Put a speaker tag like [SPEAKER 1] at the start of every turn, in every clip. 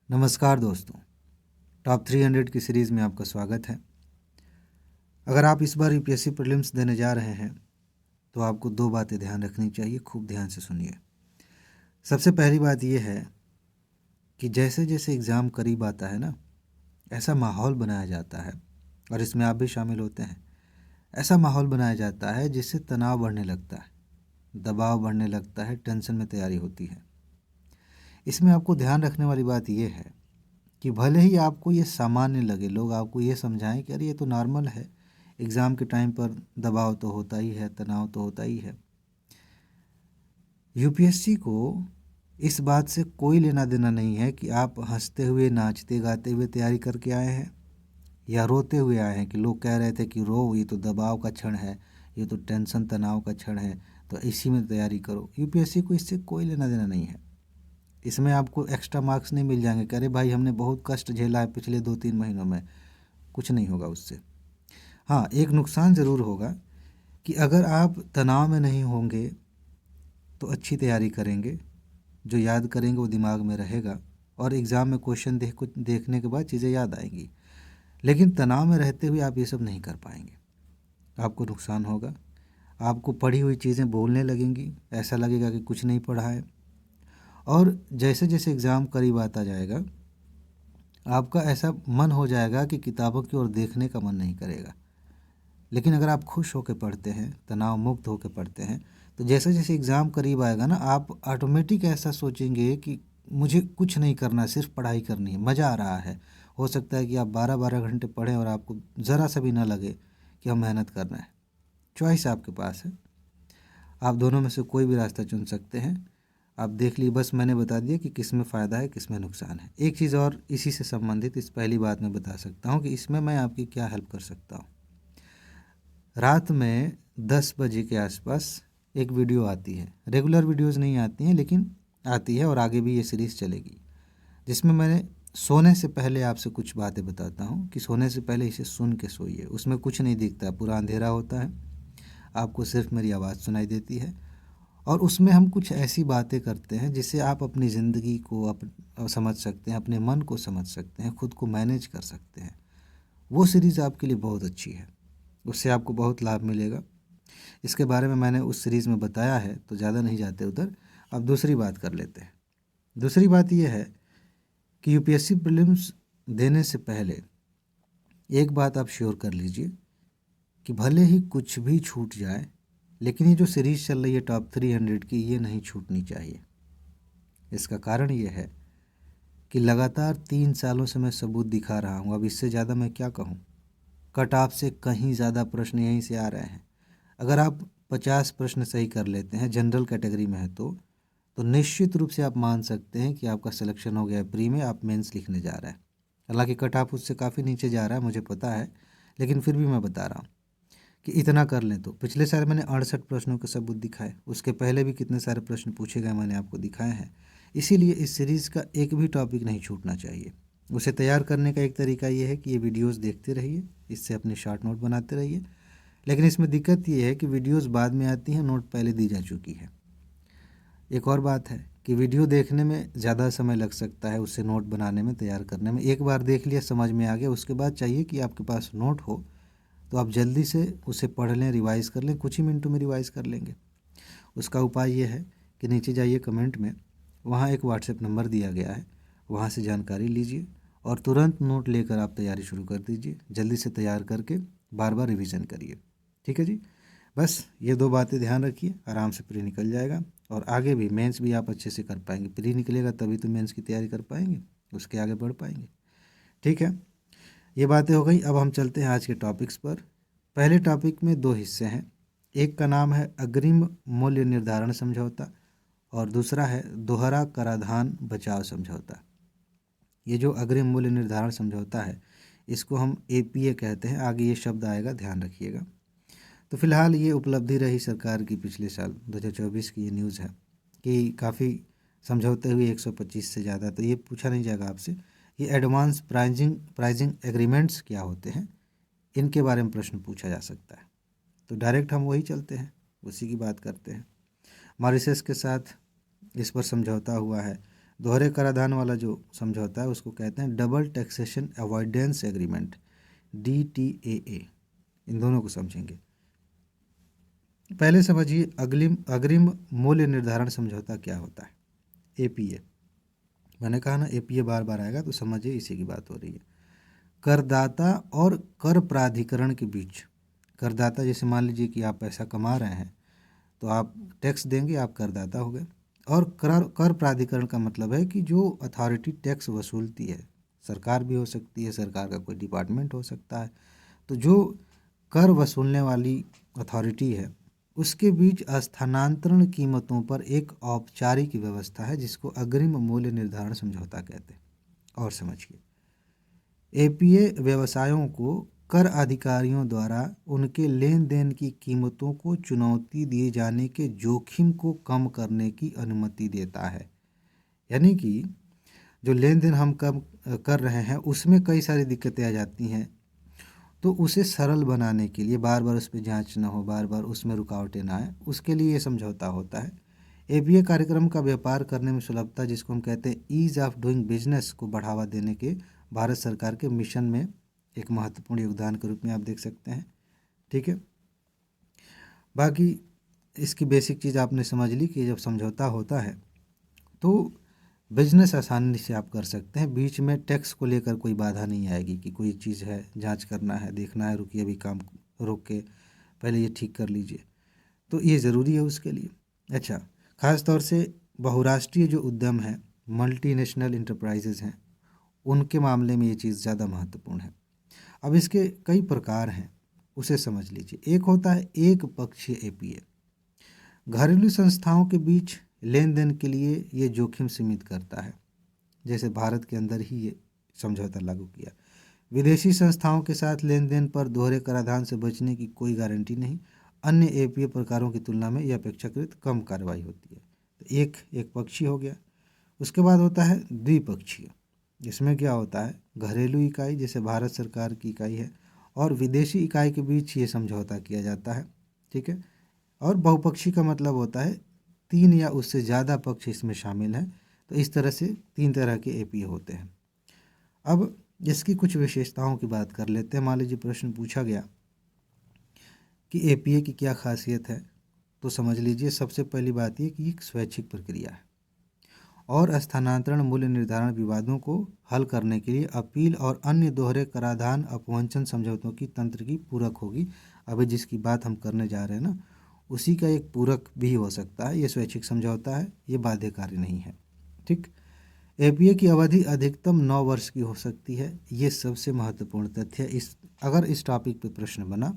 [SPEAKER 1] नमस्कार दोस्तों, टॉप 300 की सीरीज़ में आपका स्वागत है। अगर आप इस बार यूपीएससी प्रीलिम्स देने जा रहे हैं तो आपको दो बातें ध्यान रखनी चाहिए, खूब ध्यान से सुनिए। सबसे पहली बात यह है कि जैसे जैसे एग्ज़ाम करीब आता है ना, ऐसा माहौल बनाया जाता है, और इसमें आप भी शामिल होते हैं। ऐसा माहौल बनाया जाता है जिससे तनाव बढ़ने लगता है, दबाव बढ़ने लगता है, टेंशन में तैयारी होती है। इसमें आपको ध्यान रखने वाली बात यह है कि भले ही आपको ये सामान्य लगे, लोग आपको ये समझाएं कि अरे ये तो नॉर्मल है, एग्ज़ाम के टाइम पर दबाव तो होता ही है, तनाव तो होता ही है। यूपीएससी को इस बात से कोई लेना देना नहीं है कि आप हंसते हुए, नाचते गाते हुए तैयारी करके आए हैं या रोते हुए आए हैं कि लोग कह रहे थे कि रो, ये तो दबाव का क्षण है, ये तो टेंशन तनाव का क्षण है, तो इसी में तैयारी करो। यूपीएससी को इससे कोई लेना देना नहीं है। इसमें आपको एक्स्ट्रा मार्क्स नहीं मिल जाएंगे कि अरे भाई हमने बहुत कष्ट झेला है पिछले 2-3 महीनों में। कुछ नहीं होगा उससे। हाँ, एक नुकसान ज़रूर होगा कि अगर आप तनाव में नहीं होंगे तो अच्छी तैयारी करेंगे, जो याद करेंगे वो दिमाग में रहेगा और एग्ज़ाम में क्वेश्चन देखने के बाद चीज़ें याद आएंगी। लेकिन तनाव में रहते हुए आप ये सब नहीं कर पाएंगे, आपको नुकसान होगा। आपको पढ़ी हुई चीज़ें बोलने लगेंगी, ऐसा लगेगा कि कुछ नहीं पढ़ा है। और जैसे जैसे एग्ज़ाम करीब आता जाएगा, आपका ऐसा मन हो जाएगा कि किताबों की ओर देखने का मन नहीं करेगा। लेकिन अगर आप खुश होकर पढ़ते हैं, तनाव मुक्त होकर पढ़ते हैं, तो जैसे जैसे एग्ज़ाम करीब आएगा ना, आप ऑटोमेटिक ऐसा सोचेंगे कि मुझे कुछ नहीं करना, सिर्फ पढ़ाई करनी है, मज़ा आ रहा है। हो सकता है कि आप 12-12 घंटे पढ़ें और आपको ज़रा सा भी ना लगे कि हम मेहनत करना है। चॉइस आपके पास है, आप दोनों में से कोई भी रास्ता चुन सकते हैं। आप देख लीजिए, बस मैंने बता दिया कि किस में फ़ायदा है, किस में नुकसान है। एक चीज़ और इसी से संबंधित, इस पहली बात में बता सकता हूँ कि इसमें मैं आपकी क्या हेल्प कर सकता हूँ। रात में 10 बजे के आसपास एक वीडियो आती है, रेगुलर वीडियोज़ नहीं आती हैं लेकिन आती है, और आगे भी ये सीरीज़ चलेगी, जिसमें मैंने सोने से पहले आपसे कुछ बातें बताता हूँ कि सोने से पहले इसे सुन के सोइए। उसमें कुछ नहीं दिखता, पूरा अंधेरा होता है, आपको सिर्फ मेरी आवाज़ सुनाई देती है, और उसमें हम कुछ ऐसी बातें करते हैं जिससे आप अपनी ज़िंदगी को समझ सकते हैं, अपने मन को समझ सकते हैं, खुद को मैनेज कर सकते हैं। वो सीरीज़ आपके लिए बहुत अच्छी है, उससे आपको बहुत लाभ मिलेगा। इसके बारे में मैंने उस सीरीज़ में बताया है, तो ज़्यादा नहीं जाते उधर। अब दूसरी बात कर लेते हैं। दूसरी बात यह है कि यूपीएससी प्रीलिम्स देने से पहले एक बात आप श्योर कर लीजिए कि भले ही कुछ भी छूट जाए, लेकिन ये जो सीरीज़ चल रही है टॉप 300 की, ये नहीं छूटनी चाहिए। इसका कारण ये है कि लगातार 3 सालों से मैं सबूत दिखा रहा हूँ, अब इससे ज़्यादा मैं क्या कहूँ। कट ऑफ से कहीं ज़्यादा प्रश्न यहीं से आ रहे हैं। अगर आप 50 प्रश्न सही कर लेते हैं, जनरल कैटेगरी में है तो निश्चित रूप से आप मान सकते हैं कि आपका सिलेक्शन हो गया है प्री में, आप मेंस लिखने जा रहे हैं। हालांकि कट ऑफ उससे काफ़ी नीचे जा रहा है, मुझे पता है, लेकिन फिर भी मैं बता रहा हूँ कि इतना कर लें तो। पिछले साल मैंने 68 प्रश्नों के सबूत दिखाए, उसके पहले भी कितने सारे प्रश्न पूछे गए मैंने आपको दिखाए हैं। इसीलिए इस सीरीज़ का एक भी टॉपिक नहीं छूटना चाहिए। उसे तैयार करने का एक तरीका ये है कि ये वीडियोस देखते रहिए, इससे अपने शॉर्ट नोट बनाते रहिए। लेकिन इसमें दिक्कत ये है कि वीडियोस बाद में आती हैं, नोट पहले दी जा चुकी है। एक और बात है कि वीडियो देखने में ज़्यादा समय लग सकता है, उससे नोट बनाने में, तैयार करने में। एक बार देख लिया, समझ में आ गया, उसके बाद चाहिए कि आपके पास नोट हो, तो आप जल्दी से उसे पढ़ लें, रिवाइज़ कर लें, कुछ ही मिनटों में रिवाइज़ कर लेंगे। उसका उपाय ये है कि नीचे जाइए कमेंट में, वहाँ एक व्हाट्सएप नंबर दिया गया है, वहाँ से जानकारी लीजिए और तुरंत नोट लेकर आप तैयारी शुरू कर दीजिए। जल्दी से तैयार करके बार बार रिवीजन करिए। ठीक है जी, बस ये दो बातें ध्यान रखिए, आराम से प्री निकल जाएगा, और आगे भी मेंस भी आप अच्छे से कर पाएंगे। प्री निकलेगा तभी तो मेंस की तैयारी कर पाएंगे, उसके आगे बढ़ पाएंगे। ठीक है, ये बातें हो गई। अब हम चलते हैं आज के टॉपिक्स पर। पहले टॉपिक में दो हिस्से हैं, एक का नाम है अग्रिम मूल्य निर्धारण समझौता और दूसरा है दोहरा कराधान बचाव समझौता। ये जो अग्रिम मूल्य निर्धारण समझौता है, इसको हम एपीए कहते हैं, आगे ये शब्द आएगा, ध्यान रखिएगा। तो फिलहाल ये उपलब्धि रही सरकार की पिछले साल 2024 की, ये न्यूज़ है कि काफ़ी समझौते हुए 125 से ज़्यादा। तो ये पूछा नहीं जाएगा आपसे ये एडवांस प्राइजिंग एग्रीमेंट्स क्या होते हैं, इनके बारे में प्रश्न पूछा जा सकता है। तो डायरेक्ट हम वही चलते हैं, उसी की बात करते हैं। मॉरिशस के साथ इस पर समझौता हुआ है, दोहरे कराधान वाला जो समझौता है उसको कहते हैं double taxation avoidance agreement, DTAA। इन दोनों को समझेंगे। पहले समझिए अग्रिम मूल्य निर्धारण समझौता क्या होता है, APA। मैंने कहा ना APA बार बार आएगा तो समझिए इसी की बात हो रही है। करदाता और कर प्राधिकरण के बीच, करदाता जैसे मान लीजिए कि आप पैसा कमा रहे हैं तो आप टैक्स देंगे, आप करदाता हो गए। और कर प्राधिकरण का मतलब है कि जो अथॉरिटी टैक्स वसूलती है, सरकार भी हो सकती है, सरकार का कोई डिपार्टमेंट हो सकता है, तो जो कर वसूलने वाली अथॉरिटी है उसके बीच स्थानांतरण कीमतों पर एक औपचारिक व्यवस्था है जिसको अग्रिम मूल्य निर्धारण समझौता कहते हैं। और समझिए, APA व्यवसायों को कर अधिकारियों द्वारा उनके लेन देन की कीमतों को चुनौती दिए जाने के जोखिम को कम करने की अनुमति देता है। यानी कि जो लेन देन हम कम कर रहे हैं उसमें कई सारी दिक्कतें आ जाती हैं, तो उसे सरल बनाने के लिए, बार बार उस पर जांच ना हो, बार बार उसमें रुकावटें ना आए, उसके लिए ये समझौता होता है। APA कार्यक्रम का व्यापार करने में सुलभता, जिसको हम कहते हैं ईज़ ऑफ डूइंग बिजनेस, को बढ़ावा देने के भारत सरकार के मिशन में एक महत्वपूर्ण योगदान के रूप में आप देख सकते हैं। ठीक है, बाकी इसकी बेसिक चीज़ आपने समझ ली कि जब समझौता होता है तो बिजनेस आसानी से आप कर सकते हैं, बीच में टैक्स को लेकर कोई बाधा नहीं आएगी कि कोई चीज़ है, जांच करना है, देखना है, रुकिए अभी काम रोक के पहले ये ठीक कर लीजिए, तो ये ज़रूरी है उसके लिए। अच्छा, ख़ास तौर से बहुराष्ट्रीय जो उद्यम हैं, मल्टीनेशनल इंटरप्राइजेज हैं, उनके मामले में ये चीज़ ज़्यादा महत्वपूर्ण है। अब इसके कई प्रकार हैं, उसे समझ लीजिए। एक होता है एक पक्षीय APA, घरेलू संस्थाओं के बीच लेन देन के लिए ये जोखिम सीमित करता है, जैसे भारत के अंदर ही ये समझौता लागू किया। विदेशी संस्थाओं के साथ लेन देन पर दोहरे कराधान से बचने की कोई गारंटी नहीं, अन्य APA प्रकारों की तुलना में यह अपेक्षाकृत कम कार्रवाई होती है। तो एक पक्षीय हो गया। उसके बाद होता है द्विपक्षीय। इसमें क्या होता है, घरेलू इकाई जैसे भारत सरकार की इकाई है और विदेशी इकाई के बीच ये समझौता किया जाता है। ठीक है, और बहुपक्षी का मतलब होता है 3 या उससे ज़्यादा पक्ष इसमें शामिल हैं। तो इस तरह से 3 तरह के APA होते हैं। अब इसकी कुछ विशेषताओं की बात कर लेते हैं। मान लीजिए प्रश्न पूछा गया कि APA की क्या खासियत है, तो समझ लीजिए सबसे पहली बात ये कि एक स्वैच्छिक प्रक्रिया है और स्थानांतरण मूल्य निर्धारण विवादों को हल करने के लिए अपील और अन्य दोहरे कराधान अपवंचन समझौतों की तंत्र की पूरक होगी। अभी जिसकी बात हम करने जा रहे हैं ना, उसी का एक पूरक भी हो सकता है। ये स्वैच्छिक समझौता है, ये बाध्यकारी नहीं है। ठीक, APA की अवधि अधिकतम 9 वर्ष की हो सकती है, ये सबसे महत्वपूर्ण तथ्य है। अगर इस टॉपिक पे प्रश्न बना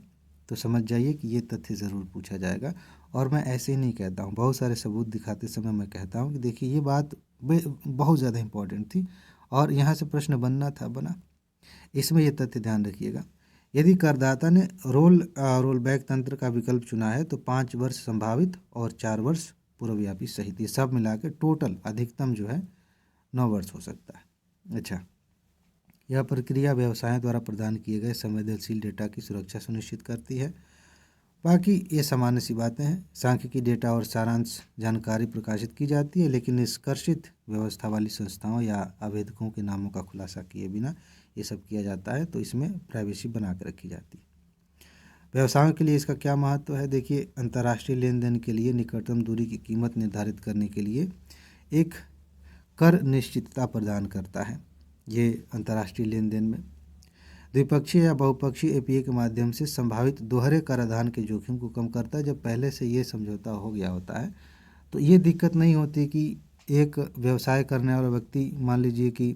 [SPEAKER 1] तो समझ जाइए कि ये तथ्य ज़रूर पूछा जाएगा। और मैं ऐसे ही नहीं कहता हूँ, बहुत सारे सबूत दिखाते समय मैं कहता हूँ कि देखिए ये बात बहुत ज़्यादा इम्पोर्टेंट थी और यहाँ से प्रश्न बनना था, बना। इसमें यह तथ्य ध्यान रखिएगा, यदि करदाता ने रोल बैक तंत्र का विकल्प चुना है तो 5 वर्ष संभावित और 4 वर्ष पूर्वव्यापी सहित, ये सब मिला के टोटल अधिकतम जो है 9 वर्ष हो सकता है। अच्छा, यह प्रक्रिया व्यवसायों द्वारा प्रदान किए गए संवेदनशील डेटा की सुरक्षा सुनिश्चित करती है। बाकी ये सामान्य सी बातें हैं, सांख्यिकी डेटा और सारांश जानकारी प्रकाशित की जाती है, लेकिन निष्कर्षित व्यवस्था वाली संस्थाओं या आवेदकों के नामों का खुलासा किए बिना ये सब किया जाता है, तो इसमें प्राइवेसी बना के रखी जाती है। व्यवसायों के लिए इसका क्या महत्व है, देखिए अंतर्राष्ट्रीय लेन देन के लिए निकटतम दूरी की कीमत निर्धारित करने के लिए एक कर निश्चितता प्रदान करता है ये अंतर्राष्ट्रीय लेन देन में। द्विपक्षीय या बहुपक्षीय APA के माध्यम से संभावित दोहरे कराधान के जोखिम को कम करता है। जब पहले से ये समझौता हो गया होता है तो ये दिक्कत नहीं होती कि एक व्यवसाय करने वाला व्यक्ति, मान लीजिए कि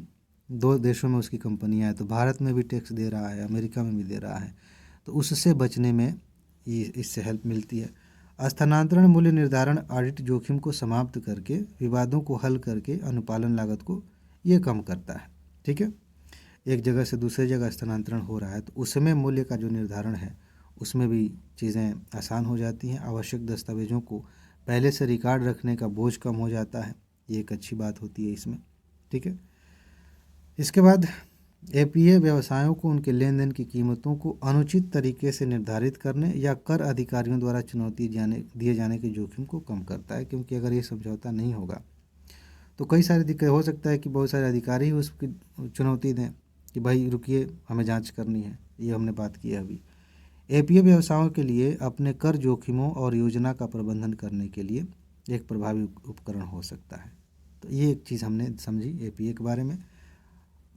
[SPEAKER 1] 2 देशों में उसकी कंपनियां हैं, तो भारत में भी टैक्स दे रहा है, अमेरिका में भी दे रहा है, तो उससे बचने में ये इससे हेल्प मिलती है। स्थानांतरण मूल्य निर्धारण ऑडिट जोखिम को समाप्त करके, विवादों को हल करके अनुपालन लागत को ये कम करता है। ठीक है, एक जगह से दूसरे जगह स्थानांतरण हो रहा है तो उसमें मूल्य का जो निर्धारण है उसमें भी चीज़ें आसान हो जाती हैं। आवश्यक दस्तावेजों को पहले से रिकॉर्ड रखने का बोझ कम हो जाता है, ये एक अच्छी बात होती है इसमें। ठीक है, इसके बाद APA व्यवसायों को उनके लेन देन की कीमतों को अनुचित तरीके से निर्धारित करने या कर अधिकारियों द्वारा चुनौती दिए जाने के जोखिम को कम करता है, क्योंकि अगर ये समझौता नहीं होगा तो कई सारी दिक्कत हो सकता है कि बहुत सारे अधिकारी ही उसकी चुनौती दें कि भाई रुकिए, हमें जांच करनी है। ये हमने बात की है अभी। एपीए व्यवसायों के लिए अपने कर जोखिमों और योजना का प्रबंधन करने के लिए एक प्रभावी उपकरण हो सकता है। तो ये एक चीज़ हमने समझी एपीए के बारे में।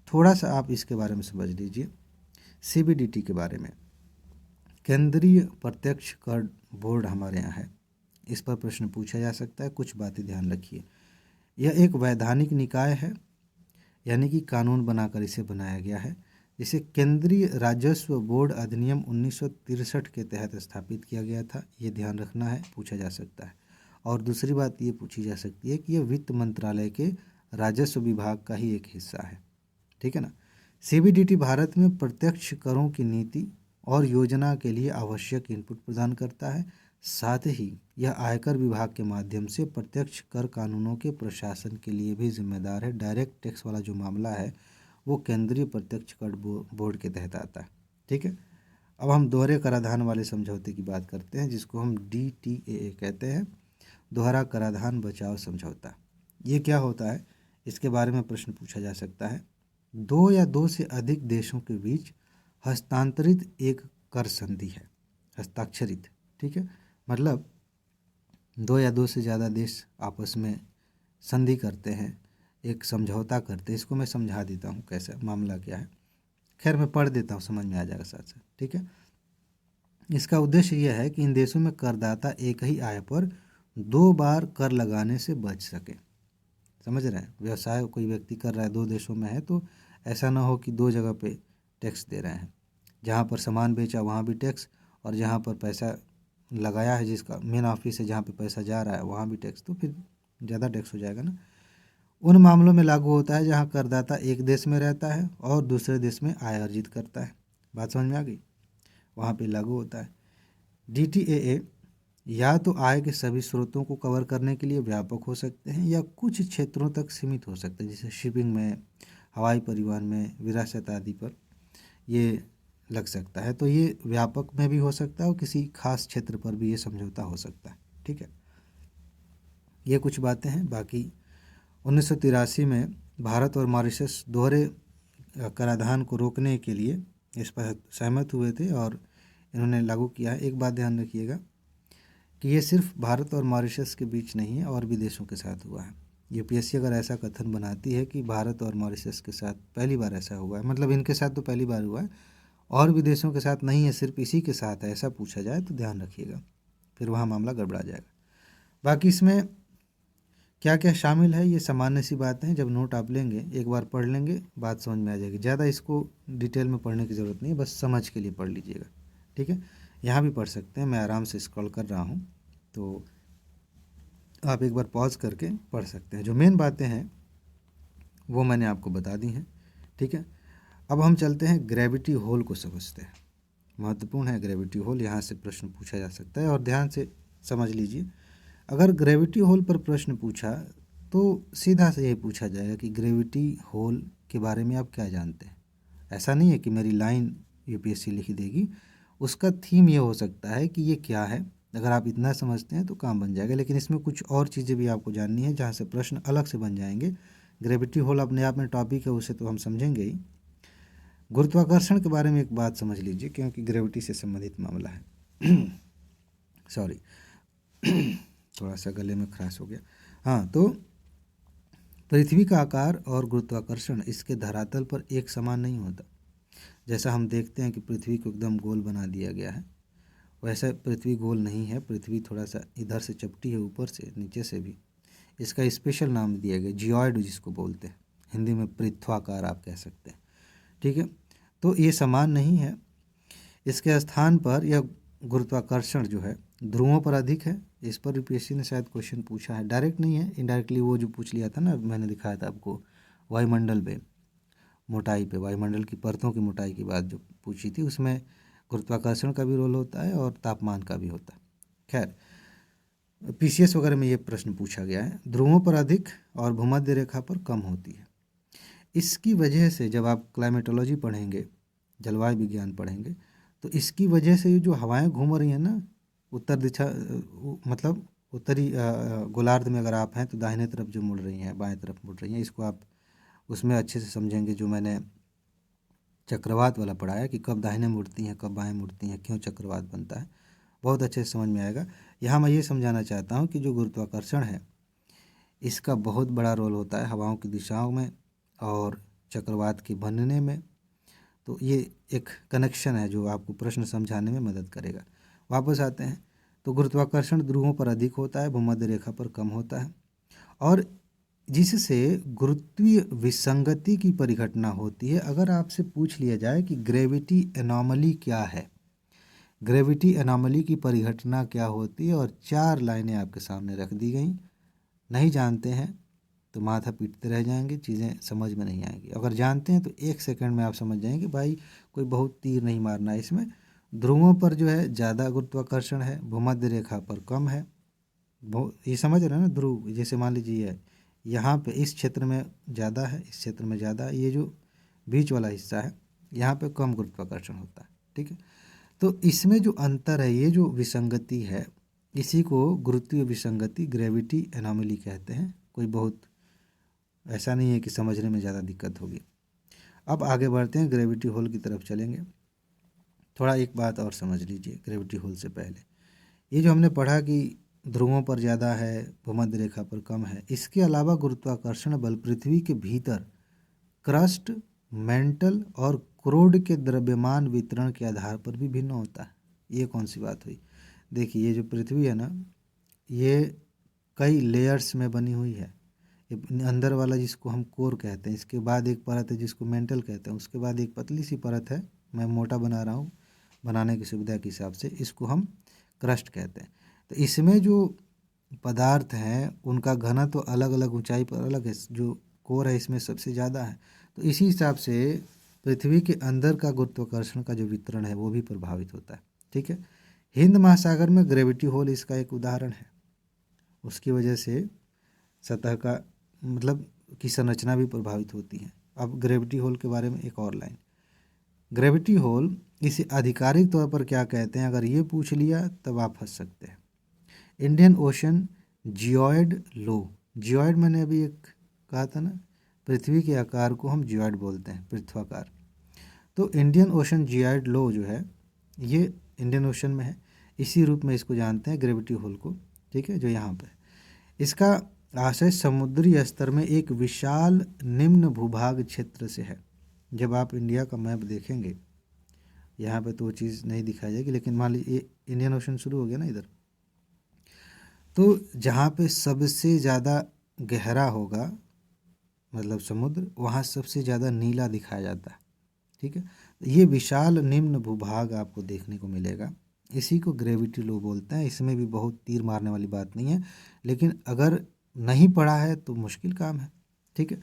[SPEAKER 1] थोड़ा सा आप इसके बारे में समझ लीजिए, सीबीडीटी के बारे में। केंद्रीय प्रत्यक्ष कर बोर्ड हमारे यहाँ है, इस पर प्रश्न पूछा जा सकता है। कुछ बातें ध्यान रखिए। यह एक वैधानिक निकाय है, यानी कि कानून बनाकर इसे बनाया गया है, जिसे केंद्रीय राजस्व बोर्ड अधिनियम 1963 के तहत स्थापित किया गया था। ये ध्यान रखना है, पूछा जा सकता है। और दूसरी बात ये पूछी जा सकती है कि यह वित्त मंत्रालय के राजस्व विभाग का ही एक हिस्सा है, ठीक है ना। सीबीडीटी भारत में प्रत्यक्ष करों की नीति और योजना के लिए आवश्यक इनपुट प्रदान करता है। साथ ही यह आयकर विभाग के माध्यम से प्रत्यक्ष कर कानूनों के प्रशासन के लिए भी जिम्मेदार है। डायरेक्ट टैक्स वाला जो मामला है वो केंद्रीय प्रत्यक्ष कर बोर्ड के तहत आता है, ठीक है। अब हम दोहरे कराधान वाले समझौते की बात करते हैं, जिसको हम DTAA कहते हैं, दोहरा कराधान बचाव समझौता। ये क्या होता है, इसके बारे में प्रश्न पूछा जा सकता है। दो या दो से अधिक देशों के बीच हस्तांतरित एक कर संधि है, हस्ताक्षरित, ठीक है। मतलब दो या दो से ज़्यादा देश आपस में संधि करते हैं, एक समझौता करते हैं। इसको मैं समझा देता हूँ कैसे, मामला क्या है। खैर मैं पढ़ देता हूँ, समझ में आ जाएगा साथ साथ, ठीक है। इसका उद्देश्य यह है कि इन देशों में करदाता एक ही आय पर 2 बार कर लगाने से बच सके। समझ रहे हैं, व्यवसाय कोई व्यक्ति कर रहा है 2 देशों में है, तो ऐसा ना हो कि 2 जगह पे टैक्स दे रहे हैं। जहाँ पर सामान बेचा वहाँ भी टैक्स, और जहाँ पर पैसा लगाया है, जिसका मेन ऑफिस है जहाँ पे पैसा जा रहा है, वहाँ भी टैक्स, तो फिर ज़्यादा टैक्स हो जाएगा ना। उन मामलों में लागू होता है जहाँ करदाता एक देश में रहता है और दूसरे देश में आय अर्जित करता है। बात समझ में आ गई, वहाँ पे लागू होता है। DTAA या तो आय के सभी स्रोतों को कवर करने के लिए व्यापक हो सकते हैं या कुछ क्षेत्रों तक सीमित हो सकते हैं, जैसे शिपिंग में, हवाई परिवहन में, विरासत आदि पर ये लग सकता है। तो ये व्यापक में भी हो सकता है और किसी खास क्षेत्र पर भी ये समझौता हो सकता है, ठीक है। ये कुछ बातें हैं। बाकी 1983 में भारत और मॉरिशस दोहरे कराधान को रोकने के लिए इस पर सहमत हुए थे और इन्होंने लागू किया है। एक बात ध्यान रखिएगा कि ये सिर्फ भारत और मॉरिशस के बीच नहीं है, और भी देशों के साथ हुआ है। यूपीएससी अगर ऐसा कथन बनाती है कि भारत और मॉरिशस के साथ पहली बार ऐसा हुआ है, मतलब इनके साथ तो पहली बार हुआ है, और भी देशों के साथ नहीं है, सिर्फ इसी के साथ है, ऐसा पूछा जाए तो ध्यान रखिएगा, फिर वहाँ मामला गड़बड़ा जाएगा। बाकी इसमें क्या क्या शामिल है, ये सामान्य सी बातें हैं। जब नोट आप लेंगे, एक बार पढ़ लेंगे, बात समझ में आ जाएगी। ज़्यादा इसको डिटेल में पढ़ने की ज़रूरत नहीं है, बस समझ के लिए पढ़ लीजिएगा, ठीक है। यहाँ भी पढ़ सकते हैं, मैं आराम से स्क्रॉल कर रहा हूँ, तो आप एक बार पॉज करके पढ़ सकते हैं। जो मेन बातें हैं वो मैंने आपको बता दी हैं, ठीक है। अब हम चलते हैं ग्रेविटी होल को समझते हैं। महत्वपूर्ण है ग्रेविटी होल, यहाँ से प्रश्न पूछा जा सकता है, और ध्यान से समझ लीजिए। अगर ग्रेविटी होल पर प्रश्न पूछा तो सीधा से यही पूछा जाएगा कि ग्रेविटी होल के बारे में आप क्या जानते हैं। ऐसा नहीं है कि मेरी लाइन यूपीएससी लिख देगी, उसका थीम ये हो सकता है कि ये क्या है। अगर आप इतना समझते हैं तो काम बन जाएगा, लेकिन इसमें कुछ और चीज़ें भी आपको जाननी है जहाँ से प्रश्न अलग से बन जाएंगे। ग्रेविटी होल अपने आप में टॉपिक है, उसे तो हम समझेंगे ही। गुरुत्वाकर्षण के बारे में एक बात समझ लीजिए, क्योंकि ग्रेविटी से संबंधित मामला है। सॉरी, थोड़ा सा गले में खराश हो गया। हाँ, तो पृथ्वी का आकार और गुरुत्वाकर्षण इसके धरातल पर एक समान नहीं होता। जैसा हम देखते हैं कि पृथ्वी को एकदम गोल बना दिया गया है, वैसा पृथ्वी गोल नहीं है। पृथ्वी थोड़ा सा इधर से चपटी है, ऊपर से, नीचे से भी। इसका स्पेशल नाम दिया गया जियोइड, जिसको बोलते हैं हिंदी में पृथ्वाकार आप कह सकते हैं, ठीक है। तो ये समान नहीं है। इसके स्थान पर यह गुरुत्वाकर्षण जो है ध्रुवों पर अधिक है। इस पर यूपीएससी ने शायद क्वेश्चन पूछा है, डायरेक्ट नहीं है, इनडायरेक्टली वो जो पूछ लिया था ना, मैंने दिखाया था आपको वायुमंडल पे मोटाई पे, वायुमंडल की परतों की मोटाई की बात जो पूछी थी, उसमें गुरुत्वाकर्षण का भी रोल होता है और तापमान का भी होता है। खैर पीसीएस वगैरह में ये प्रश्न पूछा गया है। ध्रुवों पर अधिक और भूमध्य रेखा पर कम होती है। इसकी वजह से जब आप क्लाइमेटोलॉजी पढ़ेंगे, जलवायु विज्ञान पढ़ेंगे, तो इसकी वजह से ये जो हवाएं घूम रही हैं ना उत्तर दिशा, मतलब उत्तरी गोलार्ध में अगर आप हैं तो दाहिने तरफ जो मुड़ रही हैं, बाएं तरफ मुड़ रही हैं, इसको आप उसमें अच्छे से समझेंगे। जो मैंने चक्रवात वाला पढ़ाया कि कब दाहिने मुड़ती हैं, कब बाएं मुड़ती हैं, क्यों चक्रवात बनता है, बहुत अच्छे से समझ में आएगा। यहाँ मैं ये समझाना चाहता हूँ कि जो गुरुत्वाकर्षण है इसका बहुत बड़ा रोल होता है हवाओं की दिशाओं में और चक्रवात के बनने में। तो ये एक कनेक्शन है जो आपको प्रश्न समझाने में मदद करेगा। वापस आते हैं, तो गुरुत्वाकर्षण ध्रुवों पर अधिक होता है, भूमध्य रेखा पर कम होता है, और जिससे गुरुत्वीय विसंगति की परिघटना होती है। अगर आपसे पूछ लिया जाए कि ग्रेविटी एनॉमली क्या है, ग्रेविटी एनॉमली की परिघटना क्या होती है, और 4 लाइनें आपके सामने रख दी गई, नहीं जानते हैं तो माथा पीटते रह जाएंगे, चीज़ें समझ में नहीं आएंगी। अगर जानते हैं तो 1 सेकंड में आप समझ जाएंगे भाई कोई बहुत तीर नहीं मारना है इसमें। ध्रुवों पर जो है ज़्यादा गुरुत्वाकर्षण है, भूमध्य रेखा पर कम है। ये समझ रहे हैं ना, ध्रुव जैसे मान लीजिए यहाँ पे इस क्षेत्र में ज़्यादा है, इस क्षेत्र में ज़्यादा है, ये जो बीच वाला हिस्सा है यहाँ पे कम गुरुत्वाकर्षण होता है। ठीक है, तो इसमें जो अंतर है, ये जो विसंगति है, इसी को गुरुत्वीय विसंगति, ग्रेविटी एनॉमली कहते हैं। कोई बहुत ऐसा नहीं है कि समझने में ज़्यादा दिक्कत होगी। अब आगे बढ़ते हैं, ग्रेविटी होल की तरफ चलेंगे। थोड़ा एक बात और समझ लीजिए ग्रेविटी होल से पहले, ये जो हमने पढ़ा कि ध्रुवों पर ज़्यादा है, भूमध्य रेखा पर कम है, इसके अलावा गुरुत्वाकर्षण बल पृथ्वी के भीतर क्रस्ट, मेंटल और क्रोड के द्रव्यमान वितरण के आधार पर भी भिन्न होता है। ये कौन सी बात हुई? देखिए, ये जो पृथ्वी है ना, ये कई लेयर्स में बनी हुई है। ये अंदर वाला जिसको हम कोर कहते हैं, इसके बाद एक परत है जिसको मेंटल कहते हैं, उसके बाद एक पतली सी परत है, मैं मोटा बना रहा हूँ बनाने की सुविधा के हिसाब से, इसको हम क्रस्ट कहते हैं। तो इसमें जो पदार्थ हैं उनका घनत्व तो अलग अलग ऊंचाई पर अलग है। जो कोर है इसमें सबसे ज़्यादा है, तो इसी हिसाब से पृथ्वी के अंदर का गुरुत्वाकर्षण का जो वितरण है वो भी प्रभावित होता है। ठीक है, हिंद महासागर में ग्रेविटी होल इसका एक उदाहरण है। उसकी वजह से सतह का मतलब की संरचना भी प्रभावित होती है। अब ग्रेविटी होल के बारे में एक और लाइन, ग्रेविटी होल इसे आधिकारिक तौर पर क्या कहते हैं, अगर ये पूछ लिया तब आप फंस सकते हैं। इंडियन ओशन जियोइड लो, जियोइड मैंने अभी एक कहा था ना, पृथ्वी के आकार को हम जियोइड बोलते हैं, पृथ्वाकार। तो इंडियन ओशन जियोइड लो जो है ये इंडियन ओशन में है, इसी रूप में इसको जानते हैं ग्रेविटी होल को। ठीक है, जो यहाँ पे इसका आशय समुद्री स्तर में एक विशाल निम्न भूभाग क्षेत्र से है। जब आप इंडिया का मैप देखेंगे, यहाँ पे तो वो चीज़ नहीं दिखाई जाएगी, लेकिन मान लीजिए इंडियन ओशन शुरू हो गया ना इधर, तो जहाँ पे सबसे ज़्यादा गहरा होगा मतलब समुद्र, वहाँ सबसे ज़्यादा नीला दिखाया जाता है। ठीक है, ये विशाल निम्न भूभाग आपको देखने को मिलेगा, इसी को ग्रेविटी लो बोलते हैं। इसमें भी बहुत तीर मारने वाली बात नहीं है, लेकिन अगर नहीं पढ़ा है तो मुश्किल काम है। ठीक है,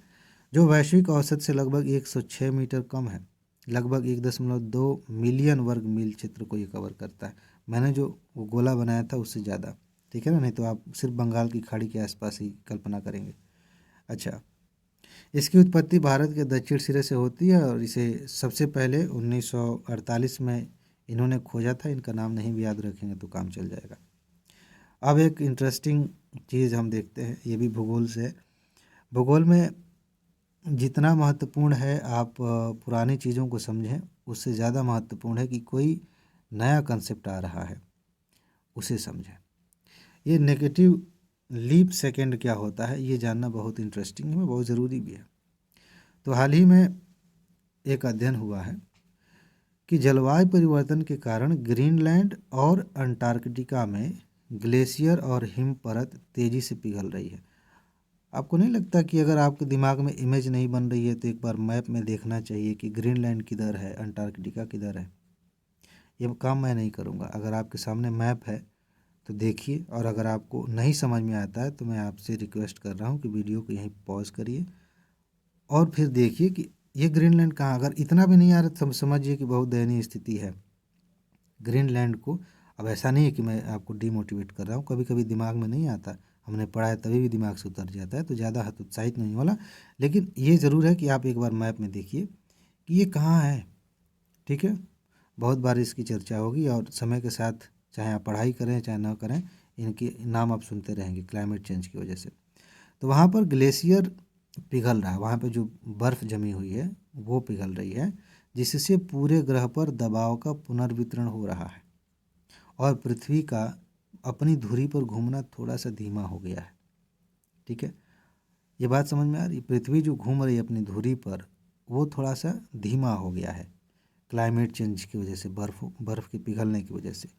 [SPEAKER 1] जो वैश्विक औसत से लगभग 106 मीटर कम है, लगभग 1.2 मिलियन वर्ग मील क्षेत्र को ये कवर करता है। मैंने जो वो गोला बनाया था उससे ज़्यादा। ठीक है ना, नहीं तो आप सिर्फ बंगाल की खाड़ी के आसपास ही कल्पना करेंगे। अच्छा, इसकी उत्पत्ति भारत के दक्षिण सिरे से होती है और इसे सबसे पहले 1948 में इन्होंने खोजा था। इनका नाम नहीं भी याद रखेंगे तो काम चल जाएगा। अब एक इंटरेस्टिंग चीज़ हम देखते हैं, ये भी भूगोल से है। भूगोल में जितना महत्वपूर्ण है आप पुरानी चीज़ों को समझें, उससे ज़्यादा महत्वपूर्ण है कि कोई नया कंसेप्ट आ रहा है उसे समझें। ये नेगेटिव लीप सेकेंड क्या होता है ये जानना बहुत इंटरेस्टिंग है, बहुत ज़रूरी भी है। तो हाल ही में एक अध्ययन हुआ है कि जलवायु परिवर्तन के कारण ग्रीनलैंड और अंटार्कटिका में ग्लेशियर और हिम परत तेज़ी से पिघल रही है। आपको नहीं लगता कि अगर आपके दिमाग में इमेज नहीं बन रही है तो एक बार मैप में देखना चाहिए कि ग्रीनलैंड किधर है, अंटार्कटिका किधर है? ये काम मैं नहीं करूँगा, अगर आपके सामने मैप है तो देखिए, और अगर आपको नहीं समझ में आता है तो मैं आपसे रिक्वेस्ट कर रहा हूँ कि वीडियो को यहीं पॉज करिए और फिर देखिए कि ये ग्रीनलैंड कहाँ। अगर इतना भी नहीं आ रहा तो समझिए कि बहुत दयनीय स्थिति है ग्रीनलैंड को। अब ऐसा नहीं है कि मैं आपको डीमोटिवेट कर रहा हूँ, कभी कभी दिमाग में नहीं आता, हमने पढ़ा है तभी भी दिमाग से उतर जाता है, तो ज़्यादा हतोत्साहित नहीं वाला। लेकिन ये ज़रूर है कि आप एक बार मैप में देखिए कि ये कहाँ है। ठीक है, बहुत बार इसकी चर्चा होगी और समय के साथ चाहे आप पढ़ाई करें चाहे ना करें, इनके नाम आप सुनते रहेंगे क्लाइमेट चेंज की वजह से। तो वहाँ पर ग्लेशियर पिघल रहा है, वहाँ पे जो बर्फ़ जमी हुई है वो पिघल रही है, जिससे पूरे ग्रह पर दबाव का पुनर्वितरण हो रहा है और पृथ्वी का अपनी धुरी पर घूमना थोड़ा सा धीमा हो गया है। ठीक है, ये बात समझ में आ रही? पृथ्वी जो घूम रही है अपनी धुरी पर वो थोड़ा सा धीमा हो गया है क्लाइमेट चेंज की वजह से, बर्फ़ के पिघलने की वजह से।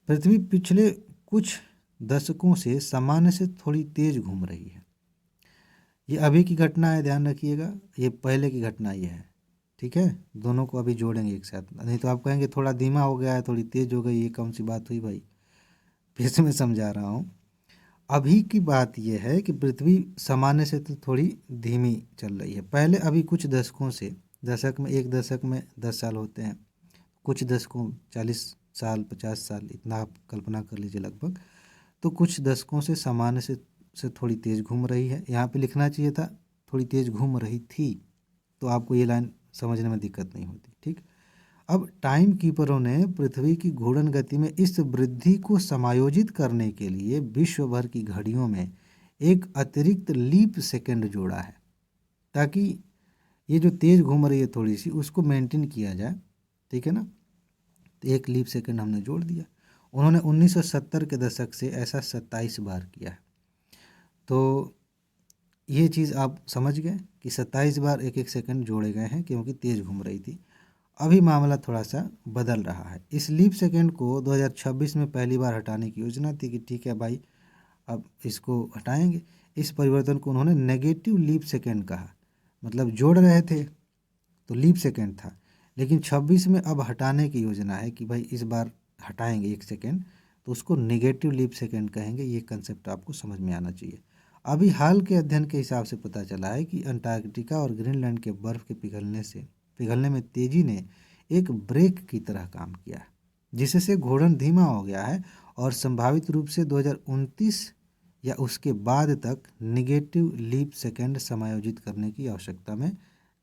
[SPEAKER 1] पृथ्वी पिछले कुछ दशकों से सामान्य से थोड़ी तेज़ घूम रही है। ये अभी की घटना है, ध्यान रखिएगा, ये पहले की घटना ये है। ठीक है, दोनों को अभी जोड़ेंगे एक साथ, नहीं तो आप कहेंगे थोड़ा धीमा हो गया है, थोड़ी तेज़ हो गई, ये कौन सी बात हुई भाई। फिर से मैं समझा रहा हूँ। अभी की बात यह है कि पृथ्वी सामान्य से तो थोड़ी धीमी चल रही है। पहले अभी कुछ दशकों से, दशक में, एक दशक में 10 साल होते हैं, कुछ दशकों 40 साल 50 साल, इतना आप कल्पना कर लीजिए लगभग। तो कुछ दशकों से सामान्य से थोड़ी तेज़ घूम रही है। यहाँ पे लिखना चाहिए था थोड़ी तेज़ घूम रही थी, तो आपको ये लाइन समझने में दिक्कत नहीं होती। ठीक, अब टाइम कीपरों ने पृथ्वी की घूर्णन गति में इस वृद्धि को समायोजित करने के लिए विश्व भर की घड़ियों में एक अतिरिक्त लीप सेकंड जोड़ा है, ताकि ये जो तेज़ घूम रही है थोड़ी सी उसको मेंटेन किया जाए। ठीक है ना, तो एक लीप सेकंड हमने जोड़ दिया। उन्होंने 1970 के दशक से ऐसा 27 बार किया है। तो ये चीज़ आप समझ गए कि 27 बार एक एक सेकंड जोड़े गए हैं क्योंकि तेज़ घूम रही थी। अभी मामला थोड़ा सा बदल रहा है। इस लीप सेकंड को 2026 में पहली बार हटाने की योजना थी कि ठीक है भाई, अब इसको हटाएंगे। इस परिवर्तन को उन्होंने नेगेटिव लीप सेकंड कहा, मतलब जोड़ रहे थे तो लीप सेकंड था, लेकिन 26 में अब हटाने की योजना है कि भाई इस बार हटाएंगे एक सेकंड, तो उसको नेगेटिव लीप सेकंड कहेंगे। ये कंसेप्ट आपको समझ में आना चाहिए। अभी हाल के अध्ययन के हिसाब से पता चला है कि अंटार्कटिका और ग्रीनलैंड के बर्फ़ के पिघलने में तेज़ी ने एक ब्रेक की तरह काम किया है, जिससे घूर्णन धीमा हो गया है और संभावित रूप से 2029 या उसके बाद तक नेगेटिव लीप सेकंड समायोजित करने की आवश्यकता में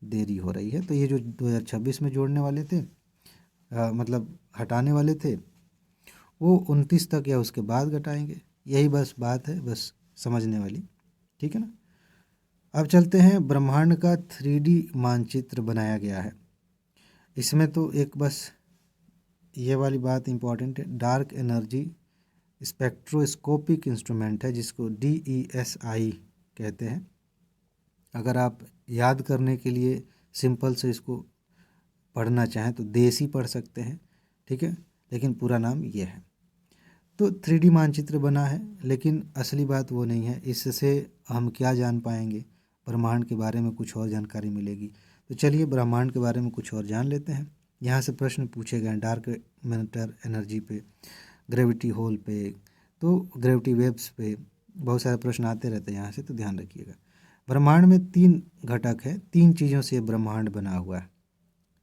[SPEAKER 1] देरी हो रही है। तो ये जो 2026 में जोड़ने वाले थे, मतलब हटाने वाले थे, वो 29 तक या उसके बाद घटाएंगे। यही बस बात है, बस समझने वाली। ठीक है ना। अब चलते हैं, ब्रह्मांड का 3D मानचित्र बनाया गया है। इसमें तो एक बस ये वाली बात इम्पॉर्टेंट है, डार्क एनर्जी स्पेक्ट्रोस्कोपिक इंस्ट्रूमेंट है जिसको DESI कहते हैं। अगर आप याद करने के लिए सिंपल से इसको पढ़ना चाहें तो देसी पढ़ सकते हैं। ठीक है, लेकिन पूरा नाम ये है। तो 3D मानचित्र बना है, लेकिन असली बात वो नहीं है। इससे हम क्या जान पाएंगे, ब्रह्मांड के बारे में कुछ और जानकारी मिलेगी। तो चलिए ब्रह्मांड के बारे में कुछ और जान लेते हैं। यहाँ से प्रश्न पूछे गए हैं डार्क मैटर एनर्जी पे, ग्रेविटी होल पे, तो ग्रेविटी वेव्स पे बहुत सारे प्रश्न आते रहते हैं यहाँ से, तो ध्यान रखिएगा। ब्रह्मांड में 3 घटक है, 3 चीज़ों से ब्रह्मांड बना हुआ है।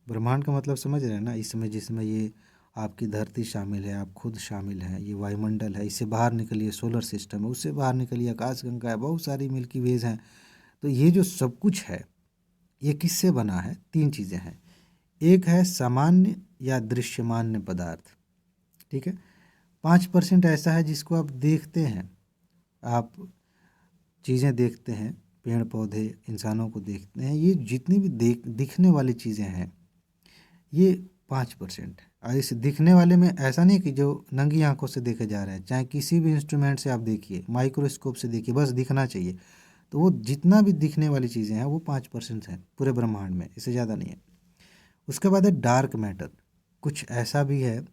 [SPEAKER 1] ब्रह्मांड का मतलब समझ रहे हैं ना, इसमें जिसमें ये आपकी धरती शामिल है, आप खुद शामिल हैं, ये वायुमंडल है, इससे बाहर निकलिए सोलर सिस्टम है, उससे बाहर निकलिए आकाशगंगा है, बहुत सारी मिल्की वेज हैं। तो ये जो सब कुछ है ये किससे बना है? 3 चीज़ें हैं। एक है सामान्य या दृश्यमान्य पदार्थ। ठीक है, 5% ऐसा है जिसको आप देखते हैं, आप चीज़ें देखते हैं, पेड़ पौधे, इंसानों को देखते हैं। ये जितनी भी दिखने वाली चीज़ें हैं ये 5% है। और इस दिखने वाले में ऐसा नहीं कि जो नंगी आंखों से देखे जा रहे हैं, चाहे किसी भी इंस्ट्रूमेंट से आप देखिए, माइक्रोस्कोप से देखिए, बस दिखना चाहिए। तो वो जितना भी दिखने वाली चीज़ें हैं वो 5% हैं पूरे ब्रह्मांड में, इससे ज़्यादा नहीं है। उसके बाद है डार्क मैटर। कुछ ऐसा भी है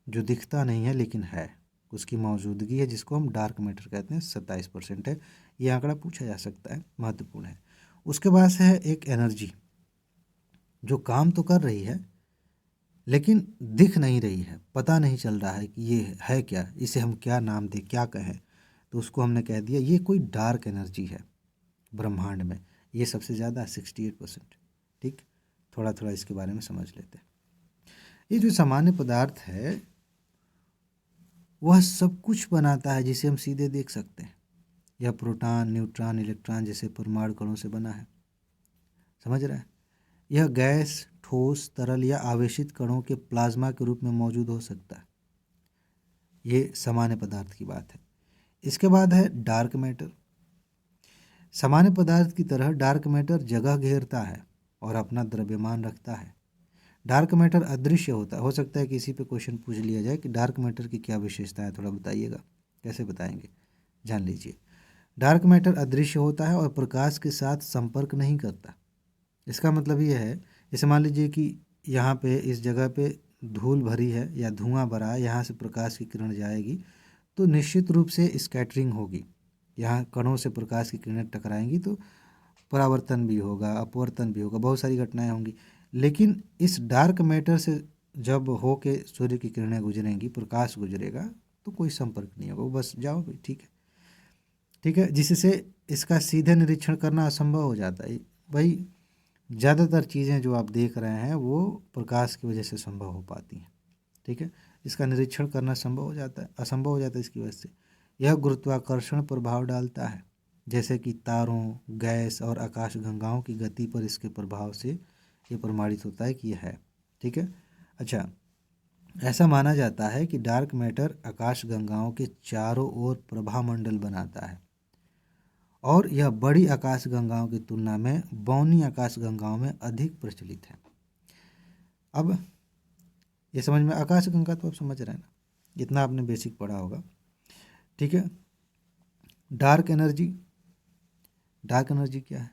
[SPEAKER 1] जो दिखता नहीं है लेकिन है, उसकी मौजूदगी है, जिसको हम डार्क मैटर कहते हैं, 27% है। ये आंकड़ा पूछा जा सकता है, महत्वपूर्ण है। उसके बाद है एक एनर्जी जो काम तो कर रही है लेकिन दिख नहीं रही है, पता नहीं चल रहा है कि ये है क्या, इसे हम क्या नाम दें, क्या कहें। तो उसको हमने कह दिया ये कोई डार्क एनर्जी है ब्रह्मांड में। ये सबसे ज़्यादा 68%। ठीक, थोड़ा थोड़ा इसके बारे में समझ लेते हैं। ये जो सामान्य पदार्थ है वह सब कुछ बनाता है जिसे हम सीधे देख सकते हैं। यह प्रोटॉन, न्यूट्रॉन, इलेक्ट्रॉन जैसे परमाणु कणों से बना है। समझ रहा है? यह गैस, ठोस, तरल या आवेशित कणों के प्लाज्मा के रूप में मौजूद हो सकता है। ये सामान्य पदार्थ की बात है। इसके बाद है डार्क मैटर। सामान्य पदार्थ की तरह डार्क मैटर जगह घेरता है और अपना द्रव्यमान रखता है। डार्क मैटर अदृश्य होता है। हो सकता है कि इसी पे क्वेश्चन पूछ लिया जाए कि डार्क मैटर की क्या विशेषता है, थोड़ा बताइएगा। कैसे बताएंगे, जान लीजिए। डार्क मैटर अदृश्य होता है और प्रकाश के साथ संपर्क नहीं करता। इसका मतलब ये है, जैसे मान लीजिए कि यहाँ पे इस जगह पे धूल भरी है या धुआं भरा है, यहाँ से प्रकाश की किरण जाएगी तो निश्चित रूप से स्कैटरिंग होगी। यहाँ कणों से प्रकाश की किरणें टकराएंगी तो परावर्तन भी होगा, अपवर्तन भी होगा, बहुत सारी घटनाएं होंगी। लेकिन इस डार्क मैटर से जब हो के सूर्य की किरणें गुजरेंगी, प्रकाश गुजरेगा, तो कोई संपर्क नहीं होगा, वो बस जाओ भाई, ठीक है, ठीक है। जिससे इसका सीधे निरीक्षण करना असंभव हो जाता है। भाई ज़्यादातर चीज़ें जो आप देख रहे हैं वो प्रकाश की वजह से संभव हो पाती हैं, ठीक है। इसका निरीक्षण करना संभव हो जाता है, असंभव हो जाता है इसकी वजह से। यह गुरुत्वाकर्षण प्रभाव डालता है, जैसे कि तारों, गैस और आकाशगंगाओं की गति पर इसके प्रभाव से ये प्रमाणित होता है कि यह है, ठीक है। अच्छा, ऐसा माना जाता है कि डार्क मैटर आकाशगंगाओं के चारों ओर प्रभामंडल बनाता है और यह बड़ी आकाशगंगाओं की तुलना में बौनी आकाशगंगाओं में अधिक प्रचलित है। अब ये समझ में, आकाशगंगा तो आप समझ रहे हैं ना, इतना आपने बेसिक पढ़ा होगा, ठीक है। Dark energy. डार्क एनर्जी क्या है?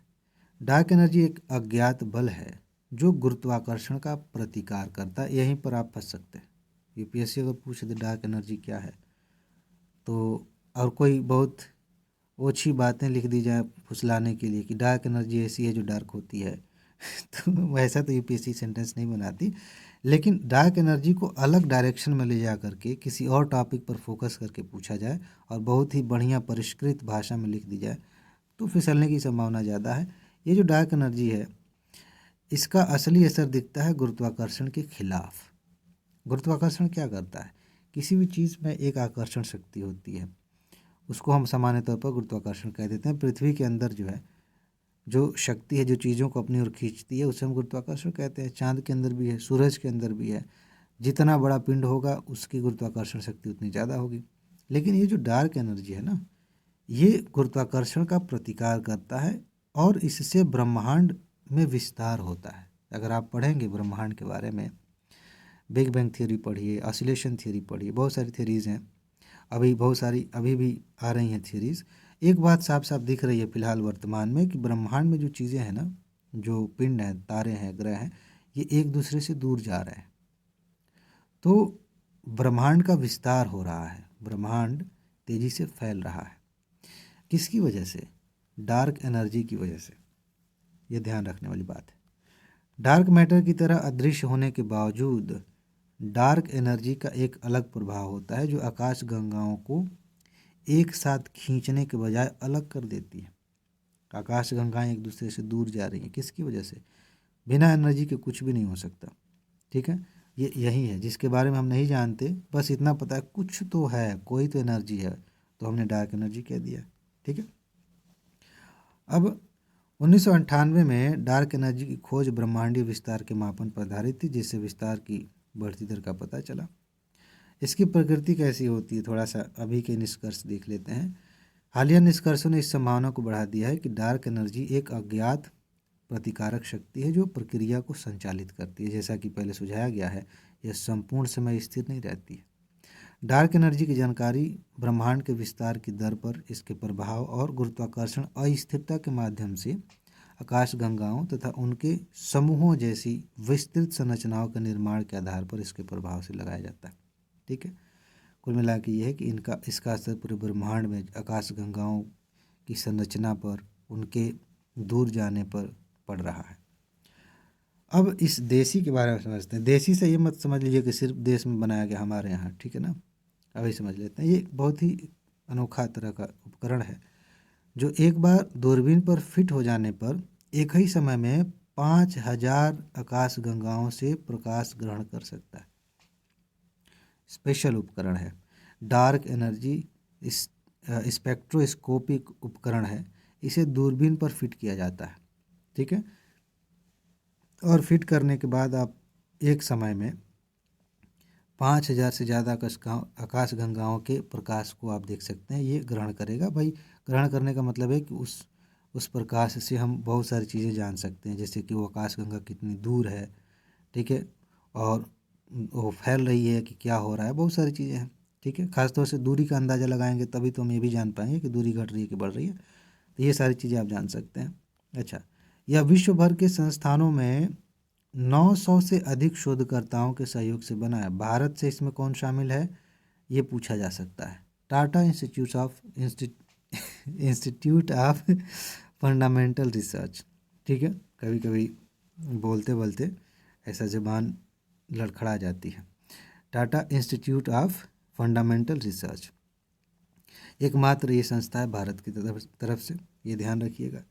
[SPEAKER 1] डार्क एनर्जी एक अज्ञात बल है जो गुरुत्वाकर्षण का प्रतिकार करता है। यहीं पर आप फंस सकते हैं। यूपीएससी अगर पूछे तो डार्क एनर्जी क्या है, तो और कोई बहुत ओछी बातें लिख दी जाए फुसलाने के लिए कि डार्क एनर्जी ऐसी है जो डार्क होती है तो वैसा तो यूपीएससी सेंटेंस नहीं बनाती। लेकिन डार्क एनर्जी को अलग डायरेक्शन में ले जा करके किसी और टॉपिक पर फोकस करके पूछा जाए और बहुत ही बढ़िया परिष्कृत भाषा में लिख दी जाए तो फिसलने की संभावना ज़्यादा है। ये जो डार्क एनर्जी है, इसका असली असर दिखता है गुरुत्वाकर्षण के खिलाफ। गुरुत्वाकर्षण क्या करता है? किसी भी चीज़ में एक आकर्षण शक्ति होती है, उसको हम सामान्य तौर पर गुरुत्वाकर्षण कह देते हैं। पृथ्वी के अंदर जो है, जो शक्ति है जो चीज़ों को अपनी ओर खींचती है, उसे हम गुरुत्वाकर्षण कहते हैं। चांद के अंदर भी है, सूरज के अंदर भी है। जितना बड़ा पिंड होगा उसकी गुरुत्वाकर्षण शक्ति उतनी ज़्यादा होगी। लेकिन ये जो डार्क एनर्जी है ना, ये गुरुत्वाकर्षण का प्रतिकार करता है और इससे ब्रह्मांड में विस्तार होता है। अगर आप पढ़ेंगे ब्रह्मांड के बारे में, बिग बैंग थ्योरी पढ़िए, ऑसिलेशन थ्योरी पढ़िए, बहुत सारी थ्योरीज हैं, अभी बहुत सारी अभी भी आ रही हैं थ्योरीज। एक बात साफ साफ दिख रही है फिलहाल वर्तमान में कि ब्रह्मांड में जो चीज़ें हैं ना, जो पिंड हैं, तारे हैं, ग्रह हैं, ये एक दूसरे से दूर जा रहे हैं। तो ब्रह्मांड का विस्तार हो रहा है, ब्रह्मांड तेजी से फैल रहा है। किसकी वजह से? डार्क एनर्जी की वजह से। यह ध्यान रखने वाली बात है। डार्क मैटर की तरह अदृश्य होने के बावजूद डार्क एनर्जी का एक अलग प्रभाव होता है जो आकाश गंगाओं को एक साथ खींचने के बजाय अलग कर देती है। आकाश गंगाएं एक दूसरे से दूर जा रही हैं, किसकी वजह से? बिना एनर्जी के कुछ भी नहीं हो सकता, ठीक है। ये यही है जिसके बारे में हम नहीं जानते, बस इतना पता है कुछ तो है, कोई तो एनर्जी है, तो हमने डार्क एनर्जी कह दिया, ठीक है। अब 1998 में डार्क एनर्जी की खोज ब्रह्मांडीय विस्तार के मापन पर आधारित थी, जिससे विस्तार की बढ़ती दर का पता चला। इसकी प्रकृति कैसी होती है, थोड़ा सा अभी के निष्कर्ष देख लेते हैं। हालिया निष्कर्षों ने इस संभावना को बढ़ा दिया है कि डार्क एनर्जी एक अज्ञात प्रतिकारक शक्ति है जो प्रक्रिया को संचालित करती है। जैसा कि पहले सुझाया गया है, यह संपूर्ण समय स्थिर नहीं रहती है। डार्क एनर्जी की जानकारी ब्रह्मांड के विस्तार की दर पर, इसके प्रभाव और गुरुत्वाकर्षण अस्थिरता के माध्यम से आकाशगंगाओं तथा उनके समूहों जैसी विस्तृत संरचनाओं के निर्माण के आधार पर इसके प्रभाव से लगाया जाता है, ठीक है। कुल मिला के ये है कि इसका असर पूरे ब्रह्मांड में आकाशगंगाओं की संरचना पर, उनके दूर जाने पर पड़ रहा है। अब इस देशी के बारे में समझते हैं। देशी से ये मत समझ लीजिए कि सिर्फ देश में बनाया गया हमारे यहाँ, ठीक है ना। अभी समझ लेते हैं। ये बहुत ही अनोखा तरह का उपकरण है जो एक बार दूरबीन पर फिट हो जाने पर एक ही समय में 5000 आकाशगंगाओं से प्रकाश ग्रहण कर सकता है। स्पेशल उपकरण है, डार्क एनर्जी स्पेक्ट्रोस्कोपिक उपकरण है। इसे दूरबीन पर फिट किया जाता है, ठीक है। और फिट करने के बाद आप एक समय में 5000 से ज़्यादा आकाश गंगाओं के प्रकाश को आप देख सकते हैं, ये ग्रहण करेगा। भाई ग्रहण करने का मतलब है कि उस प्रकाश से हम बहुत सारी चीज़ें जान सकते हैं, जैसे कि वो आकाश गंगा कितनी दूर है, ठीक है, और वो फैल रही है कि क्या हो रहा है, बहुत सारी चीज़ें हैं, ठीक है। खासतौर से दूरी का अंदाज़ा लगाएंगे तभी तो हम ये भी जान पाएंगे कि दूरी घट रही है कि बढ़ रही है, तो ये सारी चीज़ें आप जान सकते हैं। अच्छा, यह विश्व भर के संस्थानों में 900 से अधिक शोधकर्ताओं के सहयोग से बना है। भारत से इसमें कौन शामिल है, ये पूछा जा सकता है। Tata institute of fundamental research, ठीक है, कभी कभी बोलते बोलते ऐसा ज़बान लड़खड़ा जाती है। Tata institute of fundamental research एकमात्र ये संस्था है भारत की तरफ से, ये ध्यान रखिएगा।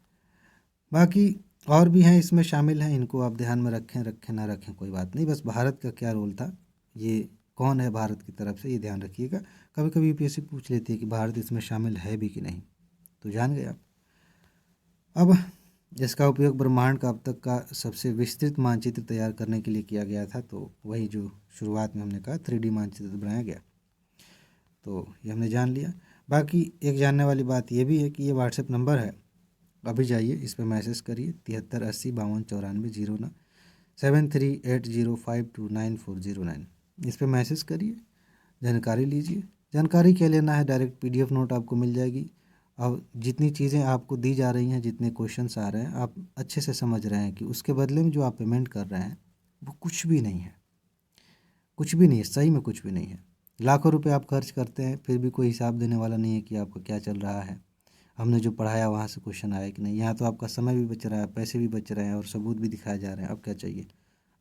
[SPEAKER 1] बाकी और भी हैं इसमें शामिल हैं, इनको आप ध्यान में रखें ना रखें कोई बात नहीं, बस भारत का क्या रोल था, ये कौन है भारत की तरफ से, ये ध्यान रखिएगा। कभी कभी यूपीएससी पूछ लेती है कि भारत इसमें शामिल है भी कि नहीं, तो जान गए आप। अब इसका उपयोग ब्रह्मांड का अब तक का सबसे विस्तृत मानचित्र तैयार करने के लिए किया गया था, तो वही जो शुरुआत में हमने कहा 3D मानचित्र बनाया गया, तो ये हमने जान लिया। बाकी एक जानने वाली बात ये भी है कि ये व्हाट्सएप नंबर है, अभी जाइए इस पर मैसेज करिए 7380529409 7380529409, इस पर मैसेज करिए, जानकारी लीजिए। जानकारी क्या लेना है, डायरेक्ट PDF नोट आपको मिल जाएगी। अब जितनी चीज़ें आपको दी जा रही हैं, जितने क्वेश्चंस आ रहे हैं, आप अच्छे से समझ रहे हैं कि उसके बदले में जो आप पेमेंट कर रहे हैं वो कुछ भी नहीं है, कुछ भी नहीं है, सही में कुछ भी नहीं है। लाखों रुपए आप खर्च करते हैं, फिर भी कोई हिसाब देने वाला नहीं है कि आपका क्या चल रहा है, हमने जो पढ़ाया वहाँ से क्वेश्चन आया कि नहीं। यहाँ तो आपका समय भी बच रहा है, पैसे भी बच रहे हैं और सबूत भी दिखाए जा रहे हैं, अब क्या चाहिए।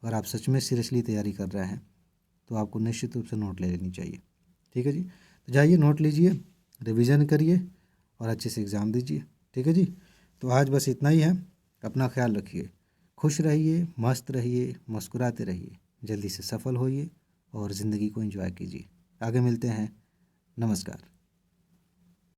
[SPEAKER 1] अगर आप सच में सीरियसली तैयारी कर रहे हैं तो आपको निश्चित रूप से नोट ले लेनी चाहिए, ठीक है जी। तो जाइए नोट लीजिए, रिवीजन करिए और अच्छे से एग्ज़ाम दीजिए, ठीक है जी। तो आज बस इतना ही है, अपना ख्याल रखिए, खुश रहिए, मस्त रहिए, मुस्कुराते रहिए, जल्दी से सफल होइए और ज़िंदगी को एंजॉय कीजिए। आगे मिलते हैं, नमस्कार।